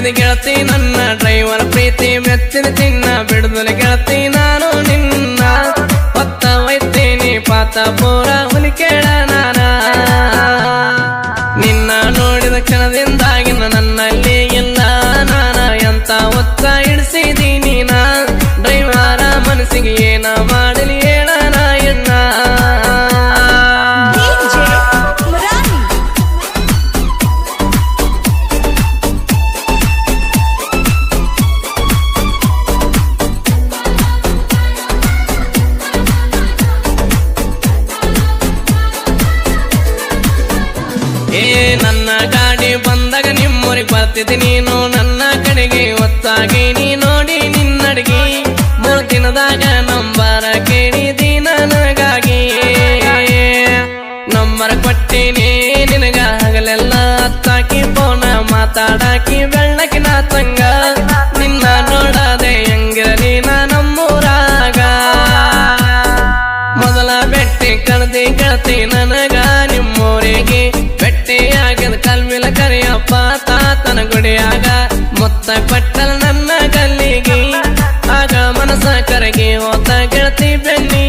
ನೋಡಿದ ಗೆಳತಿ ನನ್ನ ಡ್ರೈವರ್ ಪ್ರೀತಿ ಮೆಚ್ಚಿದ ಚಿನ್ನ ಬಿಡುದಲ ಗೆಳತಿ ನಾನು ನಿನ್ನ ಹೊತ್ತ ಒಯ್ತೇನಿ ಪಾತ ಪೂರ ಹುಲಿಕೇಳ ನಾನ ನಿನ್ನ ನೋಡಿದ ಕ್ಷಣದಿಂದಾಗಿನ ನನ್ನಲ್ಲಿ ಇಲ್ಲ ನಾನ ಎಂತ ಒತ್ತ ಹಿಡಿಸಿದೀನಿ ನಾ ಡ್ರೈವರ ಮನಸ್ಸಿಗೆ ಏನ ಮಾಡಲಿ ಹೇಳನ ಎಣ್ಣ ನನ್ನ ಗಾಡಿ ಬಂದಾಗ ನಿಮ್ಮೂರಿಗೆ ಬರ್ತಿದ್ದೆ ನೀನು ನನ್ನ ಕಡೆಗೆ ಒತ್ತಾಗಿ ನೀ ನೋಡಿ ನಿನ್ನಡಿಗೆ 3 ದಿನದಾಗ ನಂಬರ ಕೇಳಿದಿ ನನಗಾಗಿ ನಂಬರ್ ಕೊಟ್ಟಿನಿ ನಿನಗ ಹಗಲೆಲ್ಲ ಹತ್ತಾಕಿ ಫೋನ ಮಾತಾಡಾಕಿ ಬೆಳ್ಳಕಿನ ತಂಗ ನಿನ್ನ ನೋಡದೆ ಹೆಂಗಿರಲಿ ನಮ್ಮೂರಾಗ ಮೊದಲ ಬೆಟ್ಟಿ ಕಳ್ದಿ ಗೆಳತಿ ನನಗ ನಿಮ್ಮೂರಿಗೆ ಬೆಟ್ಟಿಯಾಗದ ಕಲ್ಮಿಲ ಕರಿಯಪ್ಪ ತಾತನ ಗುಡಿಯಾಗ ಮುತ್ತ ಕೊಟ್ಟಲ ನನ್ನ ಗಲ್ಲಿಗೆ ಆಗ ಮನಸ ಕರಗಿ ಹೋತ ಗೆಳತಿ ಬೆನ್ನಿ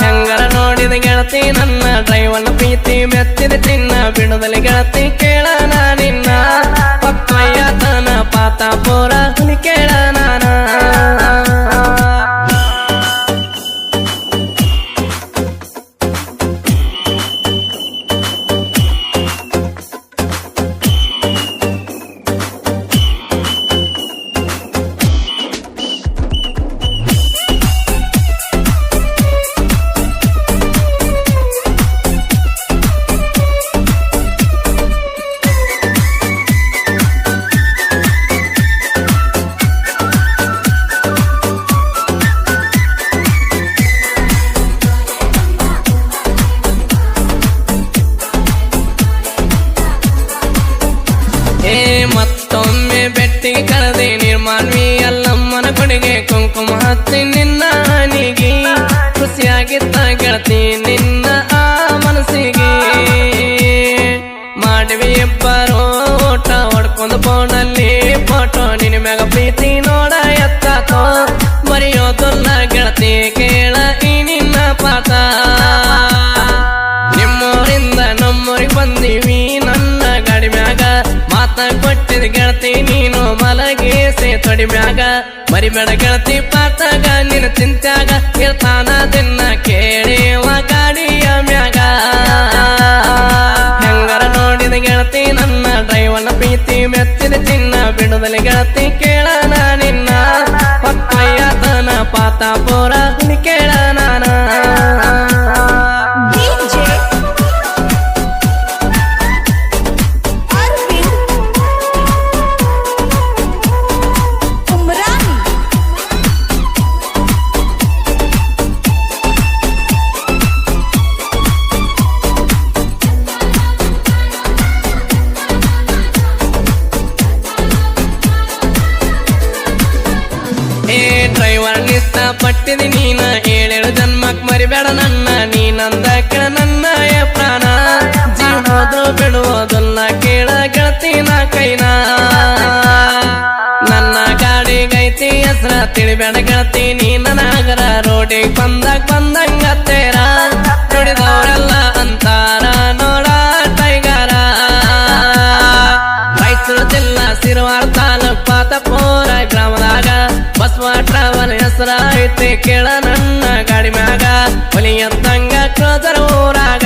ಹೆಂಗರ ನೋಡಿದ ಗೆಳತಿ ನನ್ನ ಡ್ರೈವರ್ನ ಪ್ರೀತಿ ಮೆಚ್ಚಿದ ಚಿನ್ನ ಬಿಡುದಲಿ ಗೆಳತಿ ಕೇಳನ ನಿನ್ನ ಪಕ್ಕಯ್ಯತನ ಪಾತ ಪೂರ ಹುಲಿ ಕೇಳ ನಾನ ಮತ್ತೊಮ್ಮೆ ಬೆಟ್ಟಿಗೆ ಕರೆದೆ ನಿರ್ಮಾಣ್ವಿ ಅಲ್ಲಮ್ಮನ ಕೊಡುಗೆ ಕುಂಕುಮ ಹಚ್ಚಿ ನಿನ್ನ ಹನಿಗೆ ಖುಷಿಯಾಗಿತ್ತ ಗೆಳತಿ ನಿನ್ನ ಆ ಮನಸ್ಸಿಗೆ ಮಾಡಿವಿ ಇಬ್ಬರು ಊಟ ಹೊಡ್ಕೊಂಡು ಫೋನಲ್ಲಿ ಫೋಟೋ ನಿನ್ನ ಮ್ಯಾಗ ಪ್ರೀತಿ ನೋಡ ಎತ್ತಾತೋ ಮರೆಯೋದಲ್ಲ ಗೆಳತಿ ಕೇಳ ಈ ನಿನ್ನ ಪಾಠ ನಿಮ್ಮೂರಿಂದ ನಮ್ಮೂರಿಗೆ ಬಂದೀವಿ ನನ್ನ ಗಾಡಿ ಮ್ಯಾಗ ಮಾತ ಕೊಟ್ಟಿದ ಗೆಳತಿ ನೀನು ಮಲಗೇಸೆ ತೊಡಿ ಮ್ಯಾಗ ಮರಿಬೇಡ ಗೆಳತಿ ಪಾತಾಗ ನಿನ್ನ ಚಿಂತ್ಯಾಗ ಇರ್ತಾನ ದಿನ ಕೇಳಿವ ಗಾಡಿಯ ಮ್ಯಾಗ ಹೆಂಗರ ನೋಡಿದ ಗೆಳತಿ ನನ್ನ ಡ್ರೈವರ್ನ ಪ್ರೀತಿ ಮೆಚ್ಚಿದ ಚಿನ್ನ ಬಿಡುದಲಿ ಗೆಳತಿ ಕೇಳನ ನಿನ್ನ ಪಕ್ಕಯ್ಯತನ ಪಾತ ಪೂರ ಹುಲಿ ಕೇಳ ನಾನ ಡ್ರೈವರ್ ಇಷ್ಟ ಪಟ್ಟಿದಿ ನೀನ 7 ಜನ್ಮಕ್ ಮರಿಬೇಡ ನನ್ನ ನೀನಂದ ಕೇಳ ನನ್ನ ಪ್ರಾಣ ಜೀವ ಹೋದ್ರು ಬಿಡುವುದಲ್ಲ ಕೇಳ ಗೆಳತಿನ ಕೈನ ನನ್ನ ಗಾಡಿಗೈತಿ ಹೆಸರ ತಿಳಿಬೇಡ ಗೆಳತಿ ನೀನ ನಾಗರ ರೋಡಿಗೆ ಬಂದಂಗ ತೇರ ನುಡಿದವರೆಲ್ಲ ಅಂತಾರ ನೋಡ ಟೈಗರ ರಾಯಚೂರು ಜಿಲ್ಲಾ ಸಿರವಾರ ತಾಲೂಕ್ ಪಾತಪುರ ಗ್ರಾಮದಾಗ ಬಸವ ಟ್ರಾವೆಲ್ ಹೆಸರ ಐತಿ ಕೇಳ ನನ್ನ ಗಾಡಿ ಮ್ಯಾಗ ಹುಲಿ ಎದ್ದಂಗ ಕ್ರೋಜರ್ ಊರಾಗ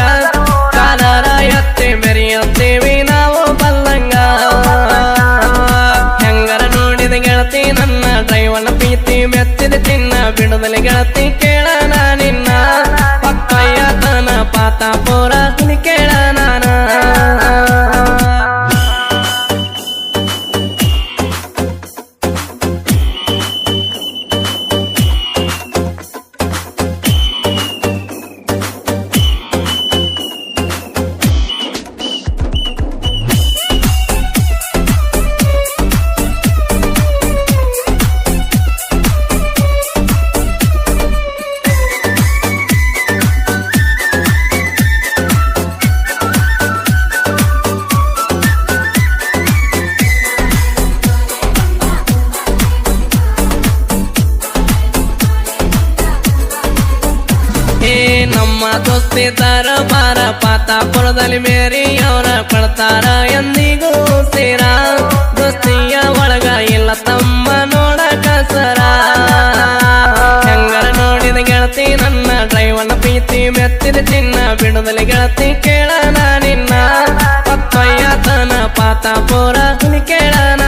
ಕಾಲರ ಎತ್ತಿ ಮೆರಿಯುತ್ತೀವಿ ನಾವು ಬಲ್ಲಂಗ ಹೆಂಗರ ನೋಡಿದ ಗೆಳತಿ ನನ್ನ ಡ್ರೈವರ್ನ ಪ್ರೀತಿ ಮೆಚ್ಚಿದ ಚಿನ್ನ ಬಿಡುದಲಿ ಗೆಳತಿ ಕೇಳನ ನಿನ್ನ ಪಕ್ಕಯ್ಯತನ ಪಾತ ಪೂರ ಹುಲಿ ಕೇಳ ನಾನ ಕೊಡ್ತಿದ್ದಾರ ಬಾರ ಪಾತಾಪುರದಲ್ಲಿ ಮೇರಿಯವರ ಕೊಡ್ತಾರ ಎಂದಿಗೂ ಸೇರ ದೋಸ್ತಿಯ ಒಳಗ ಇಲ್ಲ ತಮ್ಮ ನೋಡ ಕಸರ ಹೆಂಗರ ನೋಡಿದ ಗೆಳತಿ ನನ್ನ ಡ್ರೈವರ್ನ ಪ್ರೀತಿ ಮೆತ್ತಿದ ಚಿನ್ನ ಬಿಡುದಲಿ ಗೆಳತಿ ಕೇಳನ ನಿನ್ನ ಪತ್ತಯ್ಯತನ ಪಾತಾಪುರ ಕೇಳನ